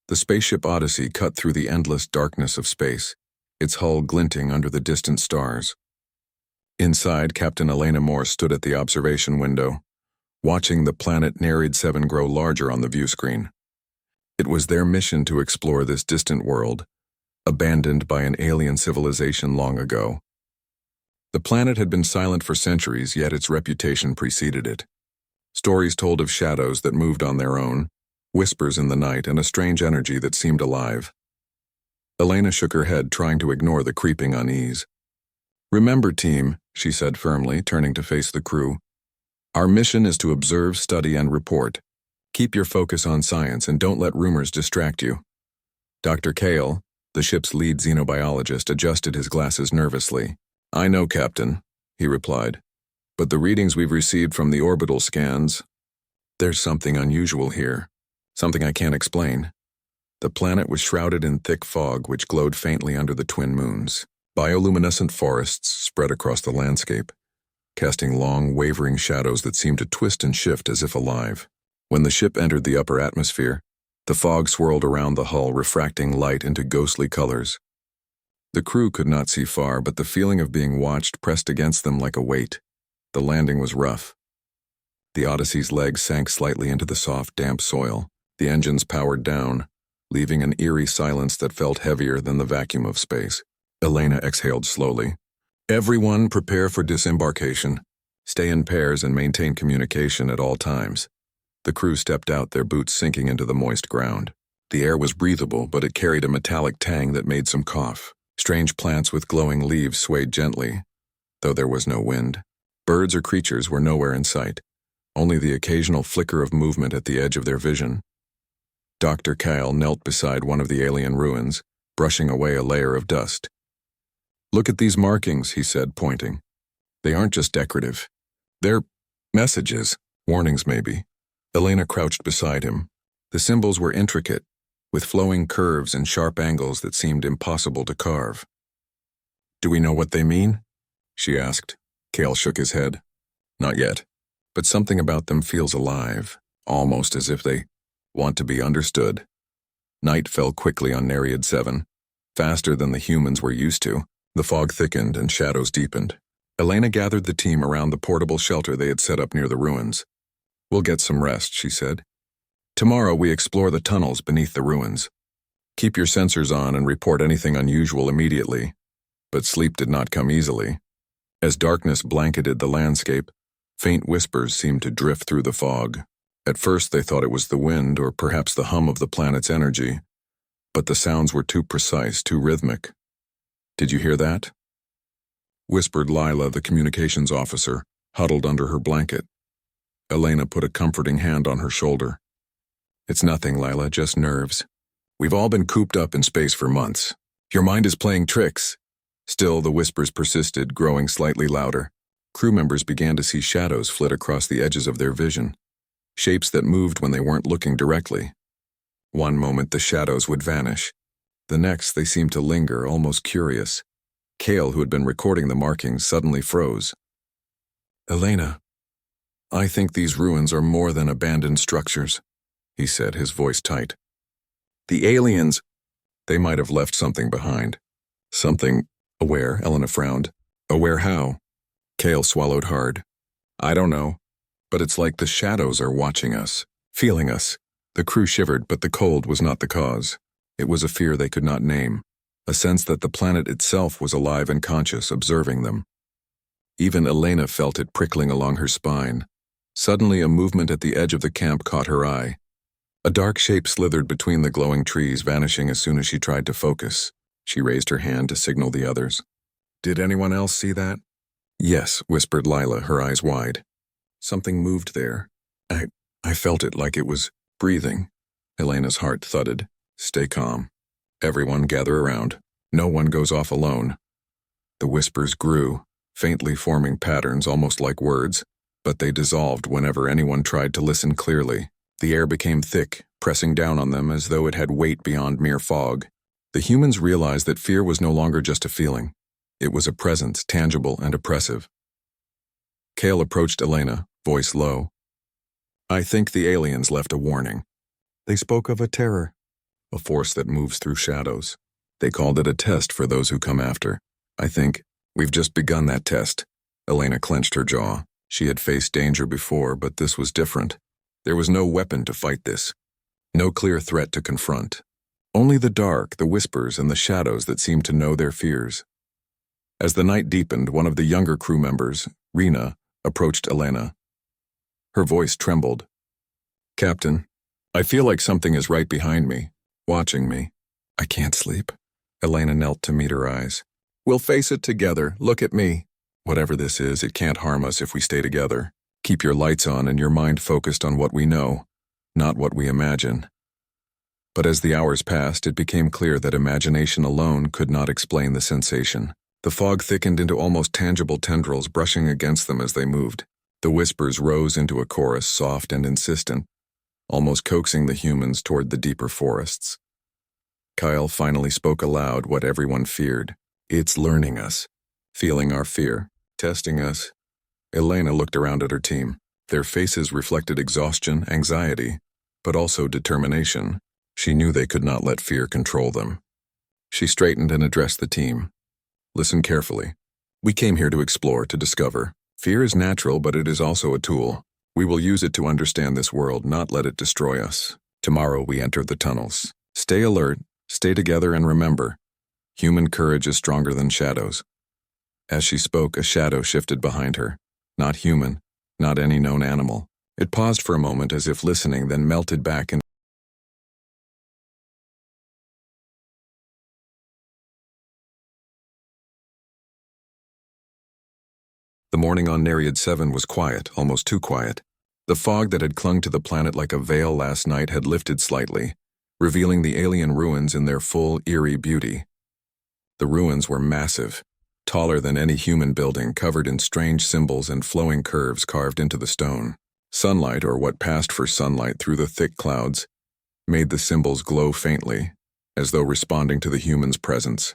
The spaceship Odyssey cut through the endless darkness of space, its hull glinting under the distant stars. Inside, Captain Elena Moore stood at the observation window, watching the planet Nereid 7 grow larger on the view screen. It was their mission to explore this distant world, abandoned by an alien civilization long ago. The planet had been silent for centuries, yet its reputation preceded it. Stories told of shadows that moved on their own, whispers in the night, and a strange energy that seemed alive. Elena shook her head, trying to ignore the creeping unease. "Remember, team," she said firmly, turning to face the crew. "Our mission is to observe, study, and report. Keep your focus on science and don't let rumors distract you." Dr. Kale, the ship's lead xenobiologist, adjusted his glasses nervously. "I know, Captain," he replied. "But the readings we've received from the orbital scans, there's something unusual here. Something I can't explain." The planet was shrouded in thick fog which glowed faintly under the twin moons. Bioluminescent forests spread across the landscape, casting long, wavering shadows that seemed to twist and shift as if alive. When the ship entered the upper atmosphere, the fog swirled around the hull, refracting light into ghostly colors. The crew could not see far, but the feeling of being watched pressed against them like a weight. The landing was rough. The Odyssey's legs sank slightly into the soft, damp soil. The engines powered down, leaving an eerie silence that felt heavier than the vacuum of space. Elena exhaled slowly. "Everyone prepare for disembarkation. Stay in pairs and maintain communication at all times." The crew stepped out, their boots sinking into the moist ground. The air was breathable, but it carried a metallic tang that made some cough. Strange plants with glowing leaves swayed gently, though there was no wind. Birds or creatures were nowhere in sight, only the occasional flicker of movement at the edge of their vision. Dr. Kyle knelt beside one of the alien ruins, brushing away a layer of dust. "Look at these markings," he said, pointing. "They aren't just decorative. They're messages, warnings maybe." Elena crouched beside him. The symbols were intricate, with flowing curves and sharp angles that seemed impossible to carve. "Do we know what they mean?" she asked. Kale shook his head. "Not yet, but something about them feels alive, almost as if they want to be understood." Night fell quickly on Nereid 7, faster than the humans were used to. The fog thickened and shadows deepened. Elena gathered the team around the portable shelter they had set up near the ruins. "We'll get some rest," she said. "Tomorrow we explore the tunnels beneath the ruins. Keep your sensors on and report anything unusual immediately." But sleep did not come easily. As darkness blanketed the landscape, faint whispers seemed to drift through the fog. At first they thought it was the wind or perhaps the hum of the planet's energy, but the sounds were too precise, too rhythmic. "Did you hear that?" whispered Lila, the communications officer, huddled under her blanket. Elena put a comforting hand on her shoulder. "It's nothing, Lila, just nerves. We've all been cooped up in space for months. Your mind is playing tricks." Still, the whispers persisted, growing slightly louder. Crew members began to see shadows flit across the edges of their vision, shapes that moved when they weren't looking directly. One moment the shadows would vanish. The next they seemed to linger, almost curious. Kale, who had been recording the markings, suddenly froze. "Elena, I think these ruins are more than abandoned structures," he said, his voice tight. "The aliens, they might have left something behind." "Something aware," Elena frowned. "Aware how?" Kale swallowed hard. "I don't know, but it's like the shadows are watching us, feeling us." The crew shivered, but the cold was not the cause. It was a fear they could not name, a sense that the planet itself was alive and conscious, observing them. Even Elena felt it prickling along her spine. Suddenly, a movement at the edge of the camp caught her eye. A dark shape slithered between the glowing trees, vanishing as soon as she tried to focus. She raised her hand to signal the others. "Did anyone else see that?" "Yes," whispered Lila, her eyes wide. "Something moved there. I felt it like it was breathing." Elena's heart thudded. "Stay calm. Everyone gather around. No one goes off alone." The whispers grew, faintly forming patterns almost like words, but they dissolved whenever anyone tried to listen clearly. The air became thick, pressing down on them as though it had weight beyond mere fog. The humans realized that fear was no longer just a feeling. It was a presence, tangible and oppressive. Kale approached Elena, voice low. "I think the aliens left a warning. They spoke of a terror, a force that moves through shadows. They called it a test for those who come after. I think we've just begun that test. Elena clenched her jaw. She had faced danger before, but this was different. There was no weapon to fight this. No clear threat to confront. Only the dark, the whispers, and the shadows that seemed to know their fears. As the night deepened, one of the younger crew members, Rena, approached Elena. Her voice trembled. "Captain, I feel like something is right behind me, watching me. I can't sleep." Elena knelt to meet her eyes. "We'll face it together. Look at me. Whatever this is, it can't harm us if we stay together. Keep your lights on and your mind focused on what we know, not what we imagine." But as the hours passed, it became clear that imagination alone could not explain the sensation. The fog thickened into almost tangible tendrils brushing against them as they moved. The whispers rose into a chorus, soft and insistent, almost coaxing the humans toward the deeper forests. Kyle finally spoke aloud what everyone feared. "It's learning us, feeling our fear, testing us." Elena looked around at her team. Their faces reflected exhaustion, anxiety, but also determination. She knew they could not let fear control them. She straightened and addressed the team. "Listen carefully. We came here to explore, to discover. Fear is natural, but it is also a tool. We will use it to understand this world, not let it destroy us. Tomorrow we enter the tunnels. Stay alert, stay together, and remember, human courage is stronger than shadows." As she spoke, a shadow shifted behind her. Not human, not any known animal. It paused for a moment as if listening, then melted back in. The morning on Nereid 7 was quiet, almost too quiet. The fog that had clung to the planet like a veil last night had lifted slightly, revealing the alien ruins in their full, eerie beauty. The ruins were massive, taller than any human building, covered in strange symbols and flowing curves carved into the stone. Sunlight, or what passed for sunlight through the thick clouds, made the symbols glow faintly, as though responding to the humans' presence.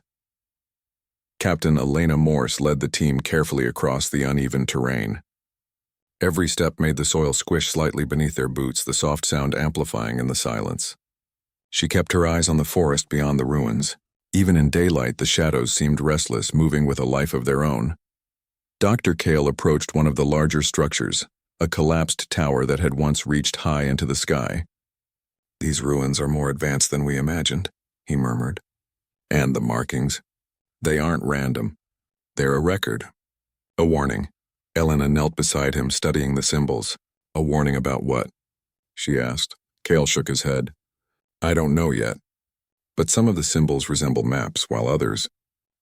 Captain Elena Morse led the team carefully across the uneven terrain. Every step made the soil squish slightly beneath their boots, the soft sound amplifying in the silence. She kept her eyes on the forest beyond the ruins. Even in daylight, the shadows seemed restless, moving with a life of their own. Dr. Kale approached one of the larger structures, a collapsed tower that had once reached high into the sky. "These ruins are more advanced than we imagined," he murmured. "And the markings. They aren't random. They're a record." A warning. Elena knelt beside him, studying the symbols. "A warning about what?" she asked. Kale shook his head. "I don't know yet. But some of the symbols resemble maps, while others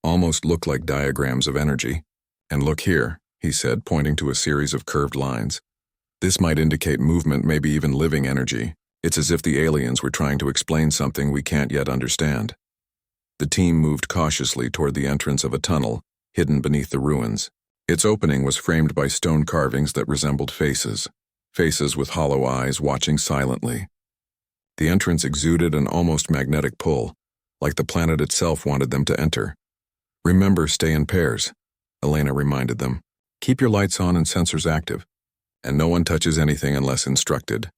almost look like diagrams of energy. And look here," he said, pointing to a series of curved lines. "This might indicate movement, maybe even living energy. It's as if the aliens were trying to explain something we can't yet understand." The team moved cautiously toward the entrance of a tunnel, hidden beneath the ruins. Its opening was framed by stone carvings that resembled faces with hollow eyes watching silently. The entrance exuded an almost magnetic pull, like the planet itself wanted them to enter. "Remember, stay in pairs," Elena reminded them. "Keep your lights on and sensors active, and no one touches anything unless instructed."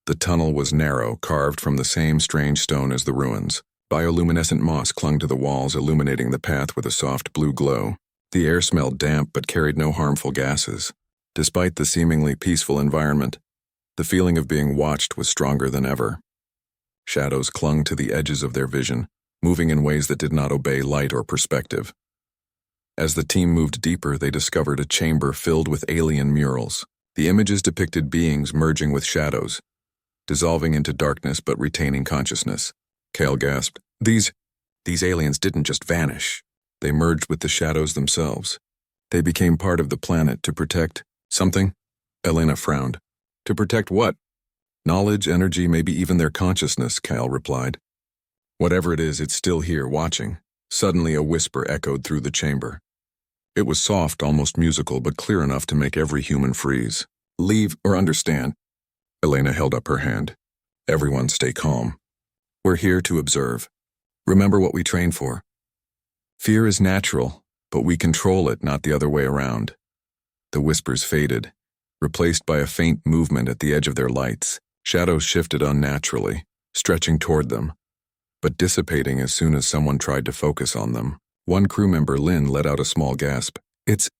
The tunnel was narrow, carved from the same strange stone as the ruins. Bioluminescent moss clung to the walls, illuminating the path with a soft blue glow. The air smelled damp but carried no harmful gases. Despite the seemingly peaceful environment, the feeling of being watched was stronger than ever. Shadows clung to the edges of their vision, moving in ways that did not obey light or perspective. As the team moved deeper, they discovered a chamber filled with alien murals. The images depicted beings merging with shadows, dissolving into darkness but retaining consciousness. Kale gasped. These aliens didn't just vanish. They merged with the shadows themselves. They became part of the planet to protect something?" Elena frowned. "To protect what?" "Knowledge, energy, maybe even their consciousness," Kyle replied. "Whatever it is, it's still here, watching." Suddenly a whisper echoed through the chamber. It was soft, almost musical, but clear enough to make every human freeze. "Leave or understand." Elena held up her hand. "Everyone stay calm. We're here to observe. Remember what we trained for. Fear is natural, but we control it, not the other way around." The whispers faded, replaced by a faint movement at the edge of their lights. Shadows shifted unnaturally, stretching toward them, but dissipating as soon as someone tried to focus on them. One crew member, Lynn, let out a small gasp. It's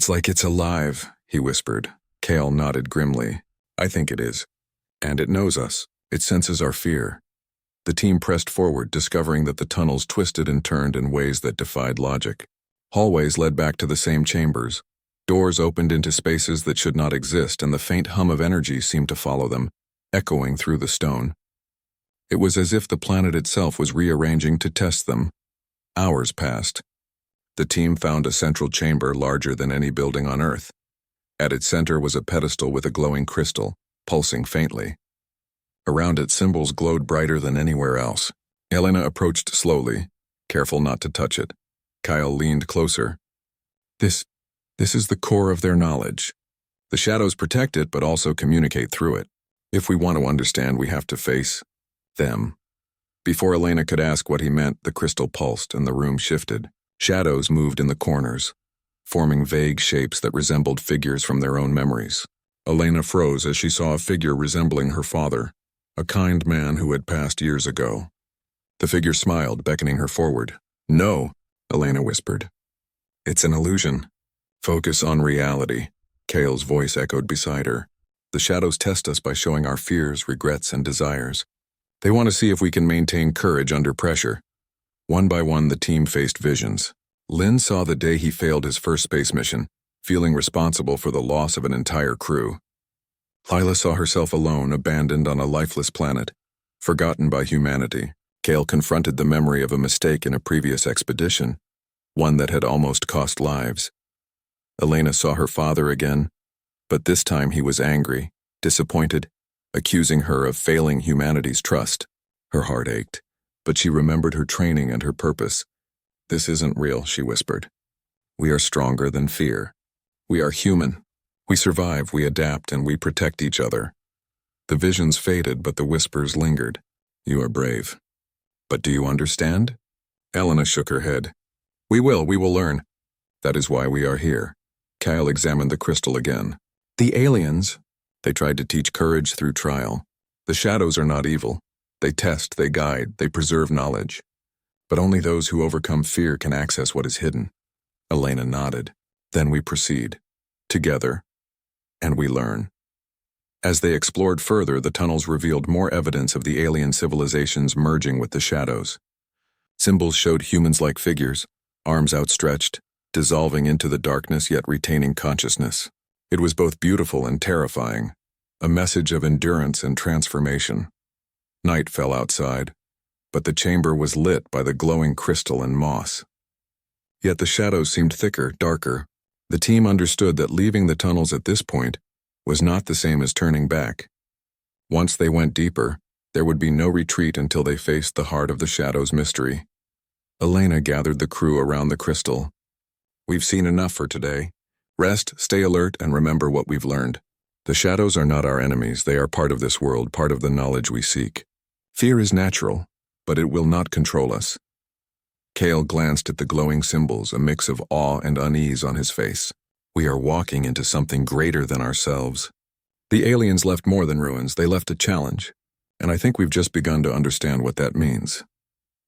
like it's alive, he whispered. Kale nodded grimly. I think it is. And it knows us. It senses our fear. The team pressed forward, discovering that the tunnels twisted and turned in ways that defied logic. Hallways led back to the same chambers. Doors opened into spaces that should not exist, and the faint hum of energy seemed to follow them, echoing through the stone. It was as if the planet itself was rearranging to test them. Hours passed. The team found a central chamber larger than any building on Earth. At its center was a pedestal with a glowing crystal, pulsing faintly. Around it, symbols glowed brighter than anywhere else. Elena approached slowly, careful not to touch it. Kyle leaned closer. This is the core of their knowledge. The shadows protect it, but also communicate through it. If we want to understand, we have to face them. Before Elena could ask what he meant, the crystal pulsed and the room shifted. Shadows moved in the corners, forming vague shapes that resembled figures from their own memories. Elena froze as she saw a figure resembling her father, a kind man who had passed years ago. The figure smiled, beckoning her forward. No, Elena whispered. It's an illusion. Focus on reality. Kale's voice echoed beside her. The shadows test us by showing our fears, regrets, and desires. They want to see if we can maintain courage under pressure. One by one, the team faced visions. Lynn saw the day he failed his first space mission, feeling responsible for the loss of an entire crew. Lila saw herself alone, abandoned on a lifeless planet, forgotten by humanity. Kale confronted the memory of a mistake in a previous expedition, one that had almost cost lives. Elena saw her father again, but this time he was angry, disappointed, accusing her of failing humanity's trust. Her heart ached, but she remembered her training and her purpose. This isn't real, she whispered. We are stronger than fear. We are human. We survive, we adapt, and we protect each other. The visions faded, but the whispers lingered. You are brave. But do you understand? Elena shook her head. We will learn. That is why we are here. Kyle examined the crystal again. The aliens, they tried to teach courage through trial. The shadows are not evil. They test, they guide, they preserve knowledge. But only those who overcome fear can access what is hidden. Elena nodded. Then we proceed. Together. And we learn. As they explored further, the tunnels revealed more evidence of the alien civilizations merging with the shadows. Symbols showed humans-like figures, arms outstretched, dissolving into the darkness yet retaining consciousness. It was both beautiful and terrifying, a message of endurance and transformation. Night fell outside, but the chamber was lit by the glowing crystal and moss. Yet the shadows seemed thicker, darker. The team understood that leaving the tunnels at this point was not the same as turning back. Once they went deeper, there would be no retreat until they faced the heart of the shadow's mystery. Elena gathered the crew around the crystal. We've seen enough for today. Rest, stay alert, and remember what we've learned. The shadows are not our enemies. They are part of this world, part of the knowledge we seek. Fear is natural, but it will not control us. Kale glanced at the glowing symbols, a mix of awe and unease on his face. We are walking into something greater than ourselves. The aliens left more than ruins. They left a challenge, and I think we've just begun to understand what that means.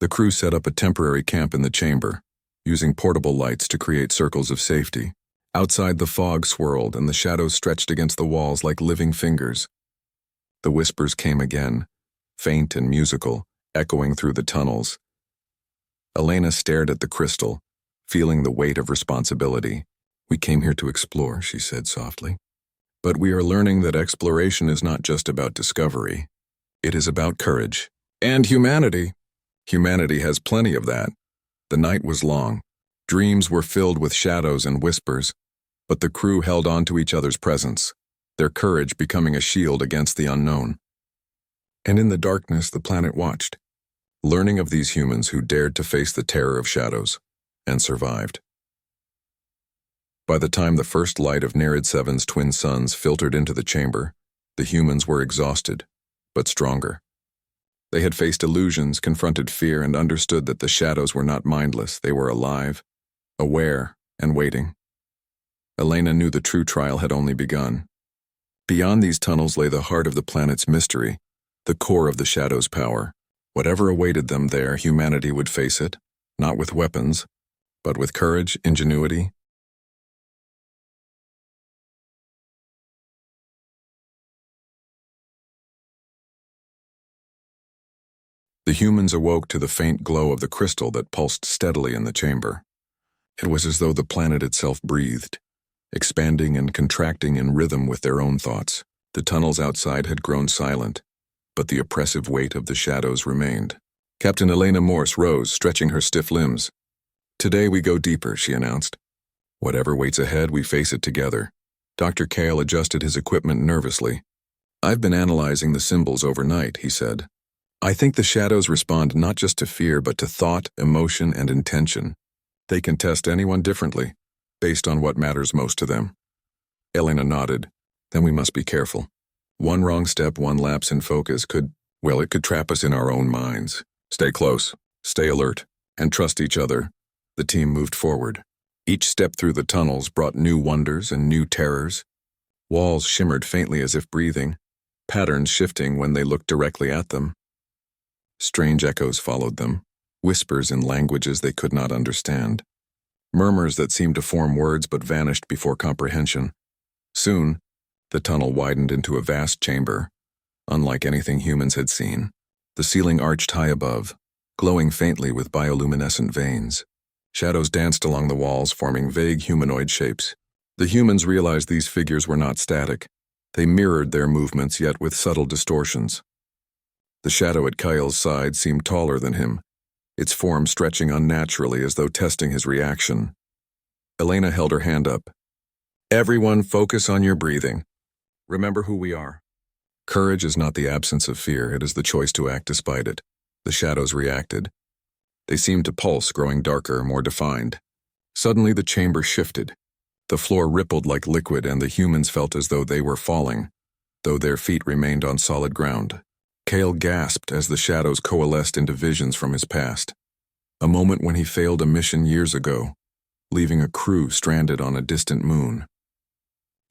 The crew set up a temporary camp in the chamber, using portable lights to create circles of safety. Outside, the fog swirled and the shadows stretched against the walls like living fingers. The whispers came again, faint and musical, echoing through the tunnels. Elena stared at the crystal, feeling the weight of responsibility. We came here to explore, she said softly. But we are learning that exploration is not just about discovery. It is about courage. And humanity. Humanity has plenty of that. The night was long. Dreams were filled with shadows and whispers, but the crew held on to each other's presence, their courage becoming a shield against the unknown. And in the darkness, the planet watched, learning of these humans who dared to face the terror of shadows and survived. By the time the first light of Nereid 7's twin suns filtered into the chamber, the humans were exhausted, but stronger. They had faced illusions, confronted fear, and understood that the shadows were not mindless. They were alive, aware, and waiting. Elena knew the true trial had only begun. Beyond these tunnels lay the heart of the planet's mystery, the core of the shadow's power. Whatever awaited them there, humanity would face it, not with weapons, but with courage, ingenuity. The humans awoke to the faint glow of the crystal that pulsed steadily in the chamber. It was as though the planet itself breathed, expanding and contracting in rhythm with their own thoughts. The tunnels outside had grown silent, but the oppressive weight of the shadows remained. Captain Elena Morse rose, stretching her stiff limbs. "Today we go deeper," she announced. "Whatever waits ahead, we face it together." Dr. Kale adjusted his equipment nervously. "I've been analyzing the symbols overnight," he said. "I think the shadows respond not just to fear, but to thought, emotion, and intention. They can test anyone differently, based on what matters most to them." Elena nodded. "Then we must be careful. One wrong step, one lapse in focus could trap us in our own minds. Stay close, stay alert, and trust each other." The team moved forward. Each step through the tunnels brought new wonders and new terrors. Walls shimmered faintly as if breathing, patterns shifting when they looked directly at them. Strange echoes followed them, whispers in languages they could not understand, murmurs that seemed to form words but vanished before comprehension. Soon, the tunnel widened into a vast chamber, unlike anything humans had seen. The ceiling arched high above, glowing faintly with bioluminescent veins. Shadows danced along the walls, forming vague humanoid shapes. The humans realized these figures were not static. They mirrored their movements, yet with subtle distortions. The shadow at Kyle's side seemed taller than him, its form stretching unnaturally as though testing his reaction. Elena held her hand up. "Everyone, focus on your breathing. Remember who we are." Courage is not the absence of fear, it is the choice to act despite it. The shadows reacted. They seemed to pulse, growing darker, more defined. Suddenly the chamber shifted. The floor rippled like liquid, and the humans felt as though they were falling, though their feet remained on solid ground. Kale gasped as the shadows coalesced into visions from his past. A moment when he failed a mission years ago, leaving a crew stranded on a distant moon.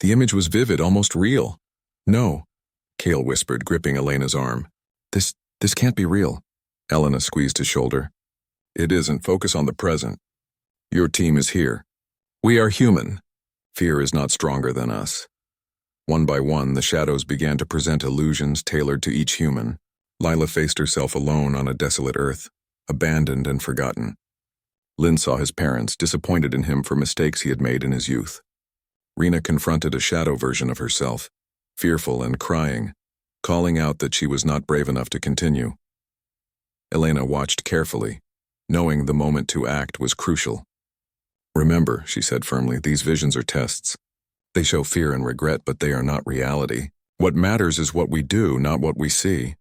The image was vivid, almost real. "No," Kale whispered, gripping Elena's arm. This can't be real." Elena squeezed his shoulder. "It isn't. Focus on the present. Your team is here. We are human. Fear is not stronger than us." One by one, the shadows began to present illusions tailored to each human. Lila faced herself alone on a desolate earth, abandoned and forgotten. Lynn saw his parents, disappointed in him for mistakes he had made in his youth. Rena confronted a shadow version of herself, fearful and crying, calling out that she was not brave enough to continue. Elena watched carefully, knowing the moment to act was crucial. "Remember," she said firmly, "these visions are tests. They show fear and regret, but they are not reality. What matters is what we do, not what we see."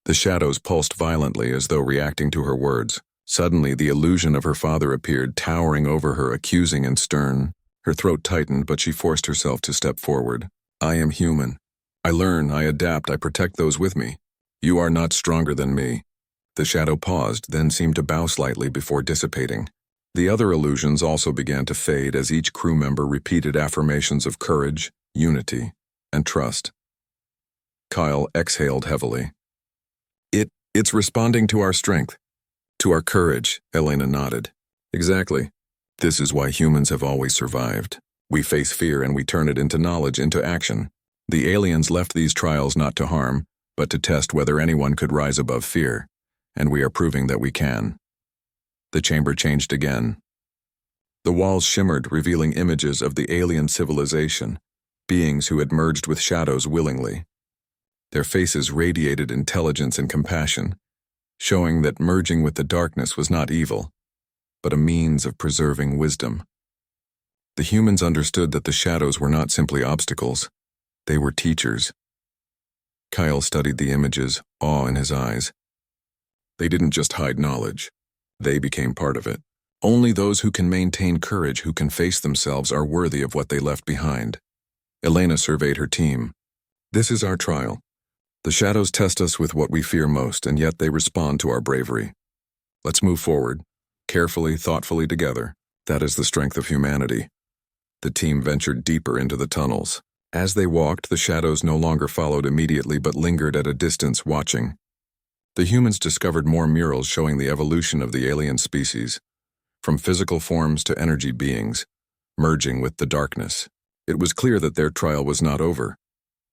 The shadows pulsed violently as though reacting to her words. Suddenly, the illusion of her father appeared, towering over her, accusing and stern. Her throat tightened, but she forced herself to step forward. "I am human. I learn, I adapt, I protect those with me. You are not stronger than me." The shadow paused, then seemed to bow slightly before dissipating. The other illusions also began to fade as each crew member repeated affirmations of courage, unity, and trust. Kyle exhaled heavily. It's responding to our strength. To our courage," Elena nodded. "Exactly. This is why humans have always survived. We face fear and we turn it into knowledge, into action. The aliens left these trials not to harm, but to test whether anyone could rise above fear, and we are proving that we can." The chamber changed again. The walls shimmered, revealing images of the alien civilization, beings who had merged with shadows willingly. Their faces radiated intelligence and compassion, showing that merging with the darkness was not evil, but a means of preserving wisdom. The humans understood that the shadows were not simply obstacles, they were teachers. Kyle studied the images, awe in his eyes. They didn't just hide knowledge, they became part of it. Only those who can maintain courage, who can face themselves, are worthy of what they left behind. Elena surveyed her team. "This is our trial. The shadows test us with what we fear most, and yet they respond to our bravery. Let's move forward, carefully, thoughtfully together. That is the strength of humanity." The team ventured deeper into the tunnels. As they walked, the shadows no longer followed immediately but lingered at a distance, watching. The humans discovered more murals showing the evolution of the alien species, from physical forms to energy beings, merging with the darkness. It was clear that their trial was not over.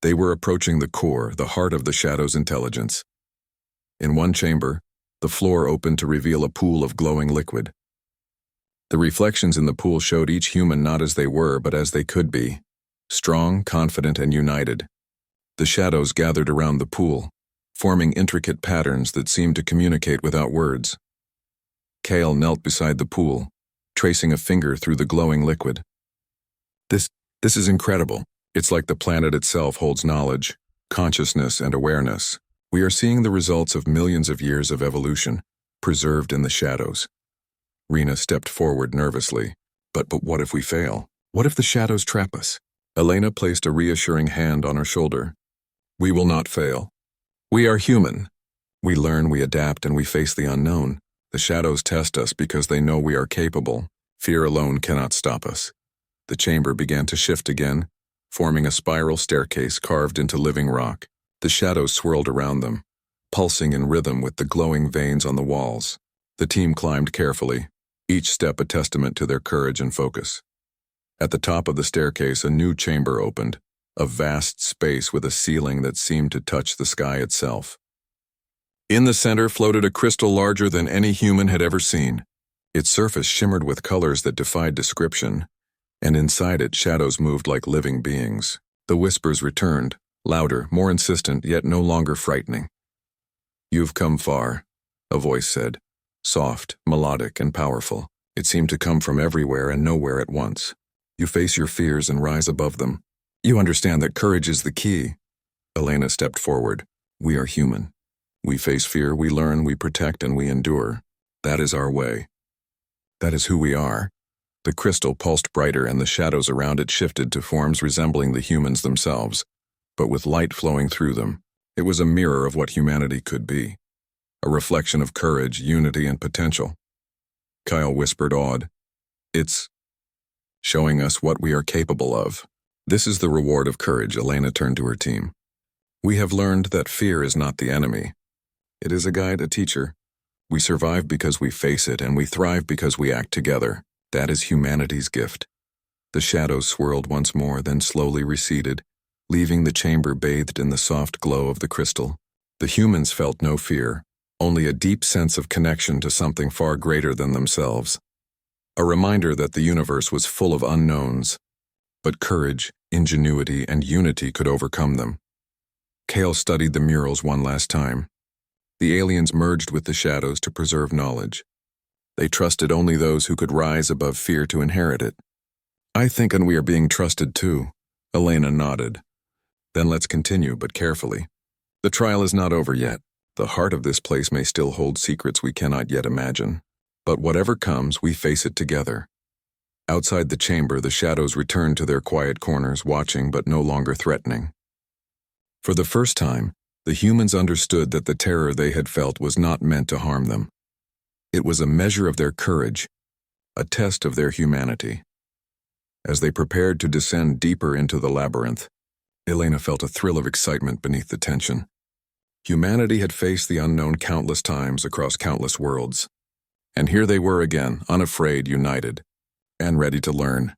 They were approaching the core, the heart of the Shadow's intelligence. In one chamber, the floor opened to reveal a pool of glowing liquid. The reflections in the pool showed each human not as they were, but as they could be, strong, confident, and united. The shadows gathered around the pool, forming intricate patterns that seemed to communicate without words. Kale knelt beside the pool, tracing a finger through the glowing liquid. This is incredible. It's like the planet itself holds knowledge, consciousness, and awareness. We are seeing the results of millions of years of evolution, preserved in the shadows. Rena stepped forward nervously. But what if we fail? What if the shadows trap us? Elena placed a reassuring hand on her shoulder. We will not fail. We are human. We learn, we adapt, and we face the unknown. The shadows test us because they know we are capable. Fear alone cannot stop us. The chamber began to shift again, forming a spiral staircase carved into living rock. The shadows swirled around them, pulsing in rhythm with the glowing veins on the walls. The team climbed carefully, each step a testament to their courage and focus. At the top of the staircase, a new chamber opened, a vast space with a ceiling that seemed to touch the sky itself. In the center floated a crystal larger than any human had ever seen. Its surface shimmered with colors that defied description, and inside it shadows moved like living beings. The whispers returned, louder, more insistent, yet no longer frightening. You've come far, a voice said, soft, melodic, and powerful. It seemed to come from everywhere and nowhere at once. You face your fears and rise above them. You understand that courage is the key. Elena stepped forward. We are human. We face fear, we learn, we protect, and we endure. That is our way. That is who we are. The crystal pulsed brighter and the shadows around it shifted to forms resembling the humans themselves, but with light flowing through them. It was a mirror of what humanity could be, a reflection of courage, unity, and potential. Kyle whispered, awed, It's showing us what we are capable of. This is the reward of courage, Elena turned to her team. We have learned that fear is not the enemy. It is a guide, a teacher. We survive because we face it, and we thrive because we act together. That is humanity's gift. The shadows swirled once more, then slowly receded, leaving the chamber bathed in the soft glow of the crystal. The humans felt no fear, only a deep sense of connection to something far greater than themselves. A reminder that the universe was full of unknowns, but courage, ingenuity, and unity could overcome them. Kale studied the murals one last time. The aliens merged with the shadows to preserve knowledge. They trusted only those who could rise above fear to inherit it. I think, and we are being trusted too. Elena nodded. Then let's continue, but carefully. The trial is not over yet. The heart of this place may still hold secrets we cannot yet imagine. But whatever comes, we face it together. Outside the chamber, the shadows returned to their quiet corners, watching but no longer threatening. For the first time, the humans understood that the terror they had felt was not meant to harm them. It was a measure of their courage, a test of their humanity. As they prepared to descend deeper into the labyrinth, Elena felt a thrill of excitement beneath the tension. Humanity had faced the unknown countless times across countless worlds. And here they were again, unafraid, united, and ready to learn.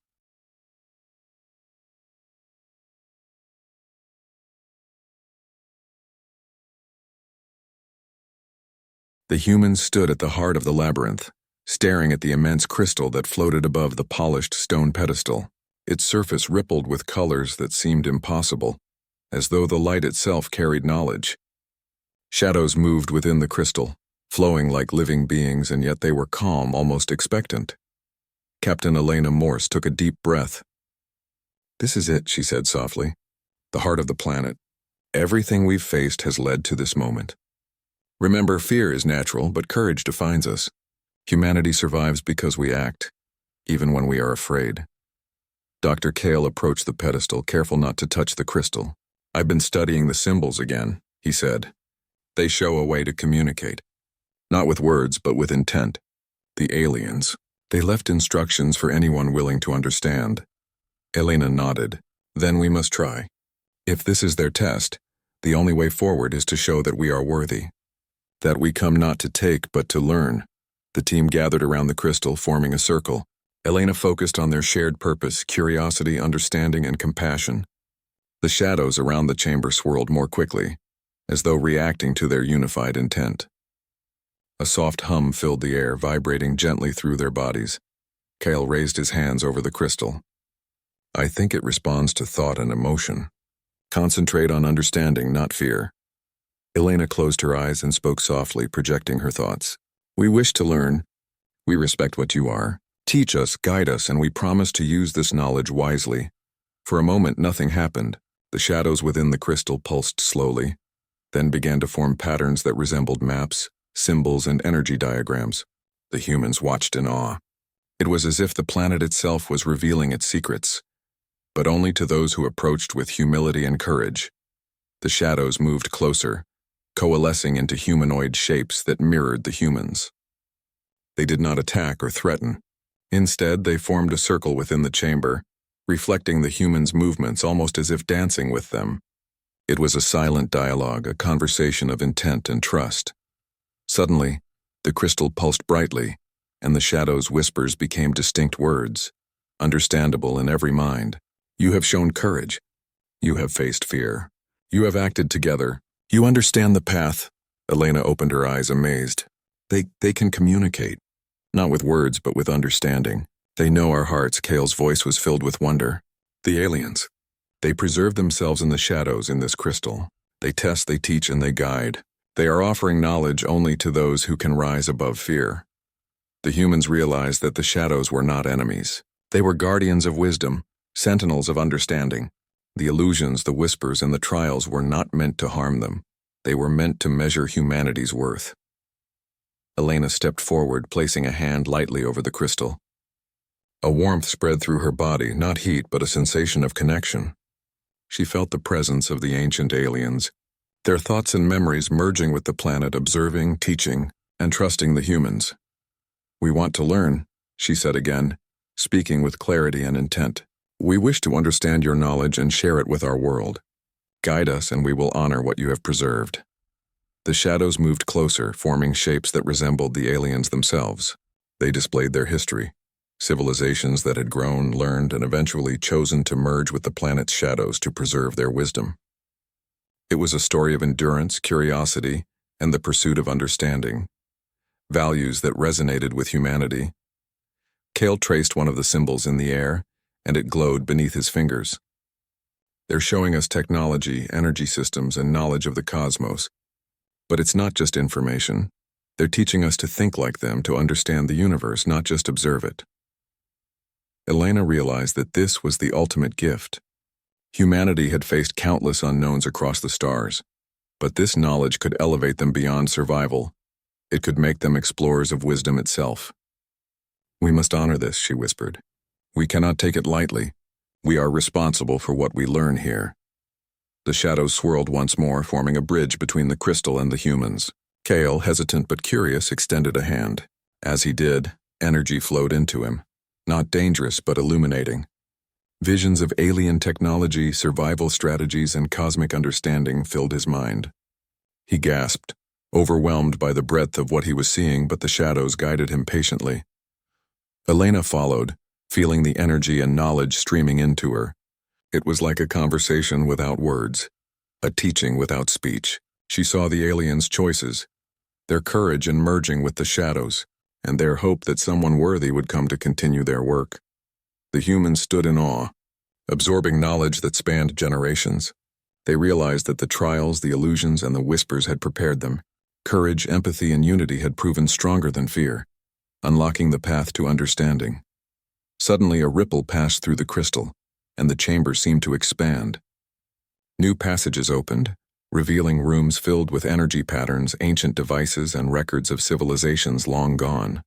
The humans stood at the heart of the labyrinth, staring at the immense crystal that floated above the polished stone pedestal. Its surface rippled with colors that seemed impossible, as though the light itself carried knowledge. Shadows moved within the crystal, flowing like living beings, and yet they were calm, almost expectant. Captain Elena Morse took a deep breath. This is it, she said softly. The heart of the planet. Everything we've faced has led to this moment. Remember, fear is natural, but courage defines us. Humanity survives because we act, even when we are afraid. Dr. Kale approached the pedestal, careful not to touch the crystal. I've been studying the symbols again, he said. They show a way to communicate. Not with words, but with intent. The aliens. They left instructions for anyone willing to understand. Elena nodded. Then we must try. If this is their test, the only way forward is to show that we are worthy. That we come not to take, but to learn. The team gathered around the crystal, forming a circle. Elena focused on their shared purpose, curiosity, understanding, and compassion. The shadows around the chamber swirled more quickly, as though reacting to their unified intent. A soft hum filled the air, vibrating gently through their bodies. Kale raised his hands over the crystal. I think it responds to thought and emotion. Concentrate on understanding, not fear. Elena closed her eyes and spoke softly, projecting her thoughts. We wish to learn. We respect what you are. Teach us, guide us, and we promise to use this knowledge wisely. For a moment, nothing happened. The shadows within the crystal pulsed slowly, then began to form patterns that resembled maps, symbols, and energy diagrams. The humans watched in awe. It was as if the planet itself was revealing its secrets, but only to those who approached with humility and courage. The shadows moved closer, coalescing into humanoid shapes that mirrored the humans. They did not attack or threaten. Instead, they formed a circle within the chamber, reflecting the humans' movements almost as if dancing with them. It was a silent dialogue, a conversation of intent and trust. Suddenly, the crystal pulsed brightly, and the shadows' whispers became distinct words, understandable in every mind. You have shown courage. You have faced fear. You have acted together. You understand the path. Elena opened her eyes, amazed. They can communicate. Not with words, but with understanding. They know our hearts. Kale's voice was filled with wonder. The aliens. They preserve themselves in the shadows in this crystal. They test, they teach, and they guide. They are offering knowledge only to those who can rise above fear. The humans realized that the shadows were not enemies. They were guardians of wisdom, sentinels of understanding. The illusions, the whispers, and the trials were not meant to harm them. They were meant to measure humanity's worth. Elena stepped forward, placing a hand lightly over the crystal. A warmth spread through her body, not heat, but a sensation of connection. She felt the presence of the ancient aliens, their thoughts and memories merging with the planet, observing, teaching, and trusting the humans. We want to learn, she said again, speaking with clarity and intent. We wish to understand your knowledge and share it with our world. Guide us and we will honor what you have preserved. The shadows moved closer, forming shapes that resembled the aliens themselves. They displayed their history, civilizations that had grown, learned, and eventually chosen to merge with the planet's shadows to preserve their wisdom. It was a story of endurance, curiosity, and the pursuit of understanding, values that resonated with humanity. Kale traced one of the symbols in the air, and it glowed beneath his fingers. They're showing us technology, energy systems, and knowledge of the cosmos. But it's not just information. They're teaching us to think like them, to understand the universe, not just observe it. Elena realized that this was the ultimate gift. Humanity had faced countless unknowns across the stars, but this knowledge could elevate them beyond survival. It could make them explorers of wisdom itself. We must honor this, she whispered. We cannot take it lightly. We are responsible for what we learn here. The shadows swirled once more, forming a bridge between the crystal and the humans. Kale, hesitant but curious, extended a hand. As he did, energy flowed into him. Not dangerous, but illuminating. Visions of alien technology, survival strategies, and cosmic understanding filled his mind. He gasped, overwhelmed by the breadth of what he was seeing, but the shadows guided him patiently. Elena followed, feeling the energy and knowledge streaming into her. It was like a conversation without words, a teaching without speech. She saw the aliens' choices, their courage in merging with the shadows, and their hope that someone worthy would come to continue their work. The humans stood in awe, absorbing knowledge that spanned generations. They realized that the trials, the illusions, and the whispers had prepared them. Courage, empathy, and unity had proven stronger than fear, unlocking the path to understanding. Suddenly, a ripple passed through the crystal, and the chamber seemed to expand. New passages opened, revealing rooms filled with energy patterns, ancient devices, and records of civilizations long gone.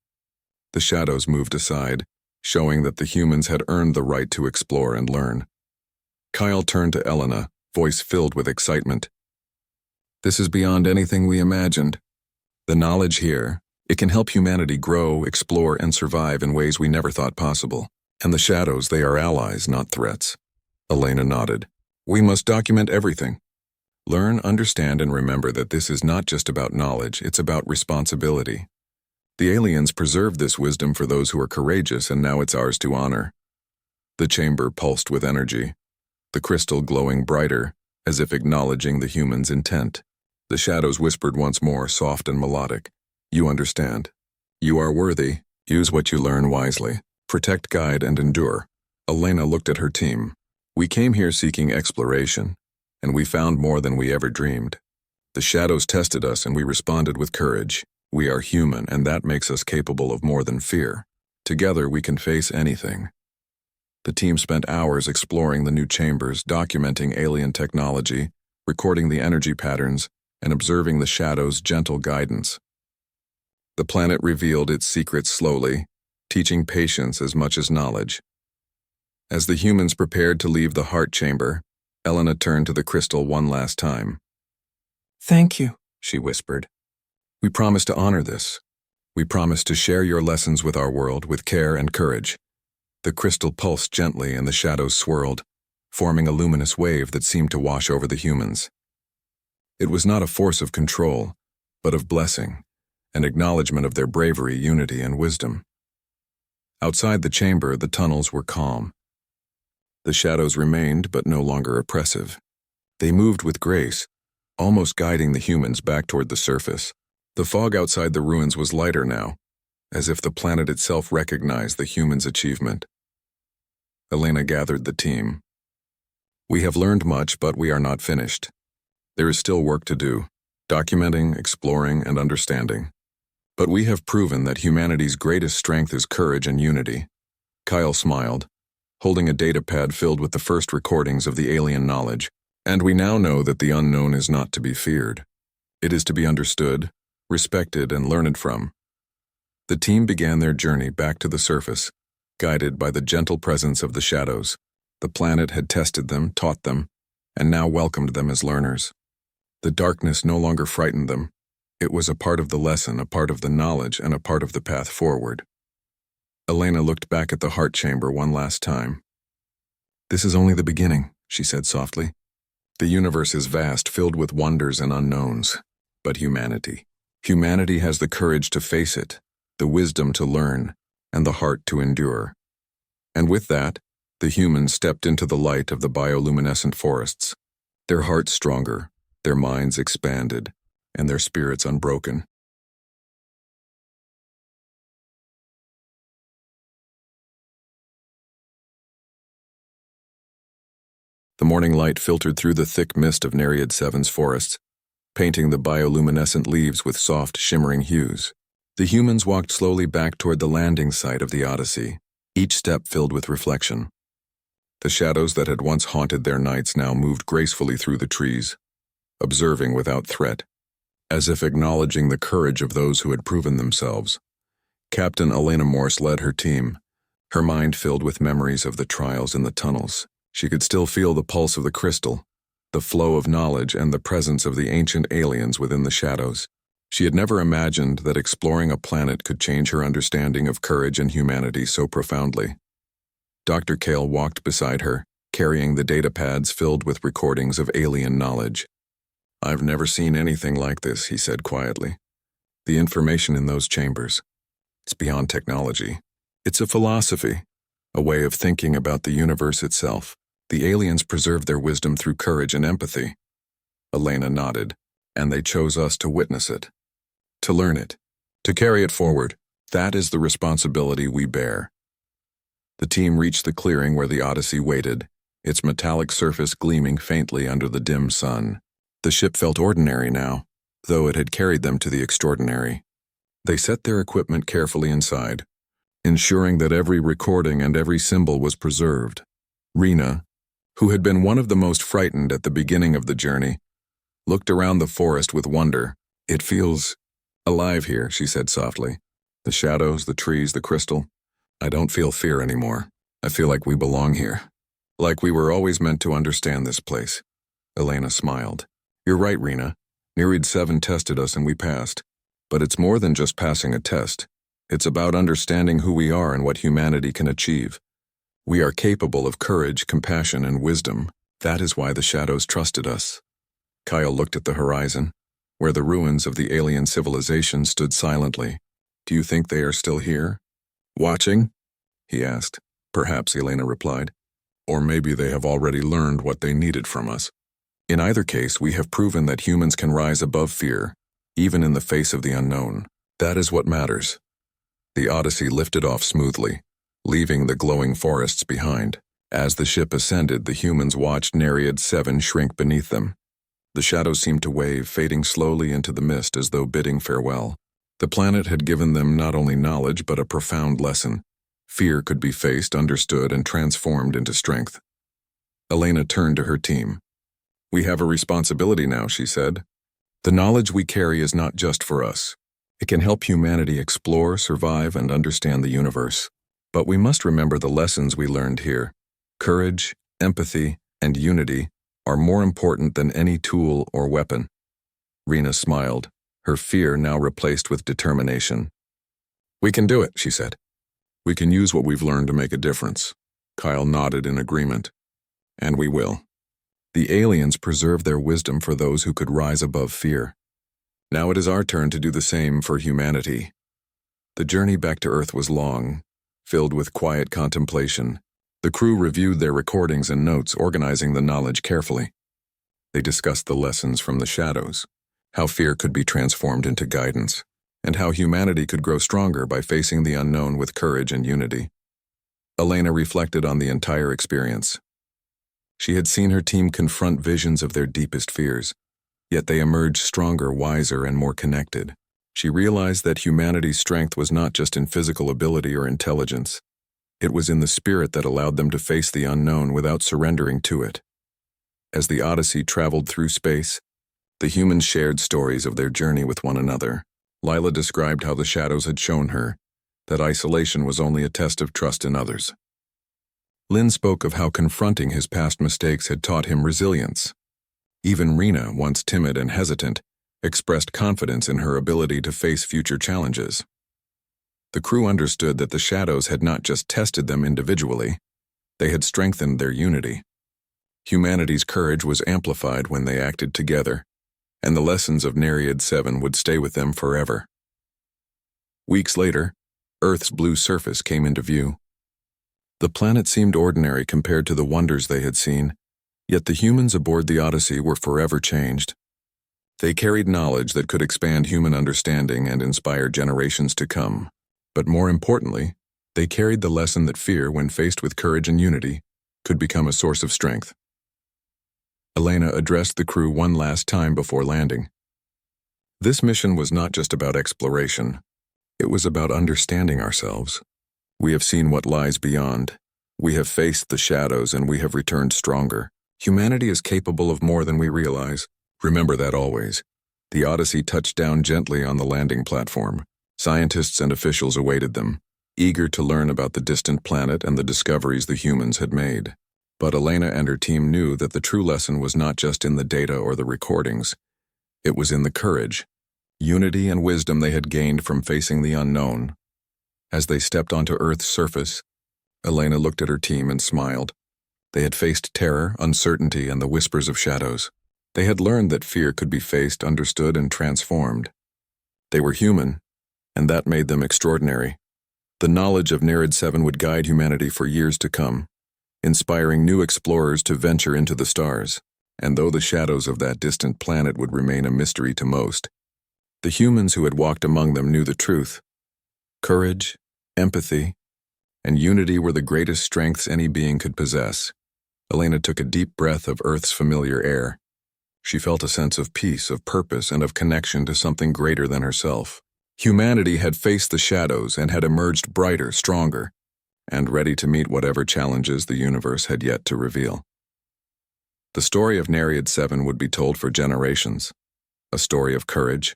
The shadows moved aside, showing that the humans had earned the right to explore and learn. Kyle turned to Elena, voice filled with excitement. This is beyond anything we imagined. The knowledge here, it can help humanity grow, explore, and survive in ways we never thought possible. And the shadows, they are allies, not threats. Elena nodded. We must document everything. Learn, understand, and remember that this is not just about knowledge, it's about responsibility. The aliens preserved this wisdom for those who are courageous, and now it's ours to honor. The chamber pulsed with energy, the crystal glowing brighter, as if acknowledging the human's intent. The shadows whispered once more, soft and melodic. You understand. You are worthy. Use what you learn wisely. Protect, guide, and endure. Elena looked at her team. We came here seeking exploration, and we found more than we ever dreamed. The shadows tested us, and we responded with courage. We are human, and that makes us capable of more than fear. Together, we can face anything. The team spent hours exploring the new chambers, documenting alien technology, recording the energy patterns, and observing the shadows' gentle guidance. The planet revealed its secrets slowly, teaching patience as much as knowledge. As the humans prepared to leave the heart chamber, Elena turned to the crystal one last time. Thank you, she whispered. We promise to honor this. We promise to share your lessons with our world with care and courage. The crystal pulsed gently and the shadows swirled, forming a luminous wave that seemed to wash over the humans. It was not a force of control, but of blessing, an acknowledgement of their bravery, unity, and wisdom. Outside the chamber, the tunnels were calm. The shadows remained, but no longer oppressive. They moved with grace, almost guiding the humans back toward the surface. The fog outside the ruins was lighter now, as if the planet itself recognized the humans' achievement. Elena gathered the team. We have learned much, but we are not finished. There is still work to do, documenting, exploring, and understanding. But we have proven that humanity's greatest strength is courage and unity. Kyle smiled, holding a datapad filled with the first recordings of the alien knowledge, and we now know that the unknown is not to be feared. It is to be understood, respected, and learned from. The team began their journey back to the surface, guided by the gentle presence of the shadows. The planet had tested them, taught them, and now welcomed them as learners. The darkness no longer frightened them. It was a part of the lesson, a part of the knowledge, and a part of the path forward. Elena looked back at the heart chamber one last time. This is only the beginning, she said softly. The universe is vast, filled with wonders and unknowns. But humanity has the courage to face it, the wisdom to learn, and the heart to endure. And with that, the humans stepped into the light of the bioluminescent forests, their hearts stronger, their minds expanded, and their spirits unbroken. The morning light filtered through the thick mist of Nereid 7's forests, painting the bioluminescent leaves with soft, shimmering hues. The humans walked slowly back toward the landing site of the Odyssey, each step filled with reflection. The shadows that had once haunted their nights now moved gracefully through the trees, observing without threat, as if acknowledging the courage of those who had proven themselves. Captain Elena Morse led her team, her mind filled with memories of the trials in the tunnels. She could still feel the pulse of the crystal, the flow of knowledge, and the presence of the ancient aliens within the shadows. She had never imagined that exploring a planet could change her understanding of courage and humanity so profoundly. Dr. Kale walked beside her, carrying the datapads filled with recordings of alien knowledge. I've never seen anything like this, he said quietly. The information in those chambers. It's beyond technology. It's a philosophy, a way of thinking about the universe itself. The aliens preserved their wisdom through courage and empathy. Elena nodded, and they chose us to witness it, to learn it, to carry it forward. That is the responsibility we bear. The team reached the clearing where the Odyssey waited, its metallic surface gleaming faintly under the dim sun. The ship felt ordinary now, though it had carried them to the extraordinary. They set their equipment carefully inside, ensuring that every recording and every symbol was preserved. Rena, who had been one of the most frightened at the beginning of the journey, looked around the forest with wonder. It feels alive here, she said softly. The shadows, the trees, the crystal. I don't feel fear anymore. I feel like we belong here. Like we were always meant to understand this place. Elena smiled. You're right, Rena. Nereid 7 tested us and we passed. But it's more than just passing a test. It's about understanding who we are and what humanity can achieve. We are capable of courage, compassion, and wisdom. That is why the shadows trusted us. Kyle looked at the horizon, where the ruins of the alien civilization stood silently. Do you think they are still here? Watching? He asked. Perhaps, Elena replied. Or maybe they have already learned what they needed from us. In either case, we have proven that humans can rise above fear, even in the face of the unknown. That is what matters. The Odyssey lifted off smoothly, leaving the glowing forests behind. As the ship ascended, the humans watched Nereid 7 shrink beneath them. The shadows seemed to wave, fading slowly into the mist as though bidding farewell. The planet had given them not only knowledge but a profound lesson. Fear could be faced, understood, and transformed into strength. Elena turned to her team. We have a responsibility now, she said. The knowledge we carry is not just for us. It can help humanity explore, survive, and understand the universe. But we must remember the lessons we learned here. Courage, empathy, and unity are more important than any tool or weapon. Rena smiled, her fear now replaced with determination. We can do it, she said. We can use what we've learned to make a difference. Kyle nodded in agreement. And we will. The aliens preserved their wisdom for those who could rise above fear. Now it is our turn to do the same for humanity. The journey back to Earth was long, filled with quiet contemplation. The crew reviewed their recordings and notes, organizing the knowledge carefully. They discussed the lessons from the shadows, how fear could be transformed into guidance, and how humanity could grow stronger by facing the unknown with courage and unity. Elena reflected on the entire experience. She had seen her team confront visions of their deepest fears, yet they emerged stronger, wiser, and more connected. She realized that humanity's strength was not just in physical ability or intelligence. It was in the spirit that allowed them to face the unknown without surrendering to it. As the Odyssey traveled through space, the humans shared stories of their journey with one another. Lila described how the shadows had shown her that isolation was only a test of trust in others. Lynn spoke of how confronting his past mistakes had taught him resilience. Even Rena, once timid and hesitant, expressed confidence in her ability to face future challenges. The crew understood that the shadows had not just tested them individually, they had strengthened their unity. Humanity's courage was amplified when they acted together, and the lessons of Nereid 7 would stay with them forever. Weeks later, Earth's blue surface came into view. The planet seemed ordinary compared to the wonders they had seen, yet the humans aboard the Odyssey were forever changed. They carried knowledge that could expand human understanding and inspire generations to come. But more importantly, they carried the lesson that fear, when faced with courage and unity, could become a source of strength. Elena addressed the crew one last time before landing. This mission was not just about exploration. It was about understanding ourselves. We have seen what lies beyond. We have faced the shadows, and we have returned stronger. Humanity is capable of more than we realize. Remember that always. The Odyssey touched down gently on the landing platform. Scientists and officials awaited them, eager to learn about the distant planet and the discoveries the humans had made. But Elena and her team knew that the true lesson was not just in the data or the recordings. It was in the courage, unity, and wisdom they had gained from facing the unknown. As they stepped onto Earth's surface, Elena looked at her team and smiled. They had faced terror, uncertainty, and the whispers of shadows. They had learned that fear could be faced, understood, and transformed. They were human, and that made them extraordinary. The knowledge of Nereid 7 would guide humanity for years to come, inspiring new explorers to venture into the stars. And though the shadows of that distant planet would remain a mystery to most, the humans who had walked among them knew the truth. Courage, empathy, and unity were the greatest strengths any being could possess. Elena took a deep breath of Earth's familiar air. She felt a sense of peace, of purpose, and of connection to something greater than herself. Humanity had faced the shadows and had emerged brighter, stronger, and ready to meet whatever challenges the universe had yet to reveal. The story of Nereid 7 would be told for generations, a story of courage,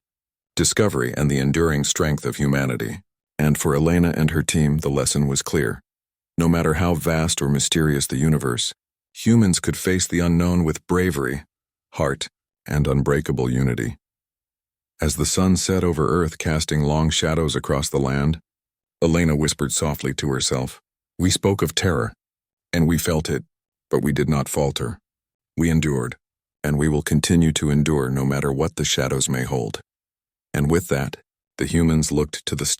discovery, and the enduring strength of humanity. And for Elena and her team, the lesson was clear. No matter how vast or mysterious the universe, humans could face the unknown with bravery, heart, and unbreakable unity. As the sun set over Earth, casting long shadows across the land, Elena whispered softly to herself, "We spoke of terror, and we felt it, but we did not falter. We endured. and we will continue to endure no matter what the shadows may hold. And with that, the humans looked to the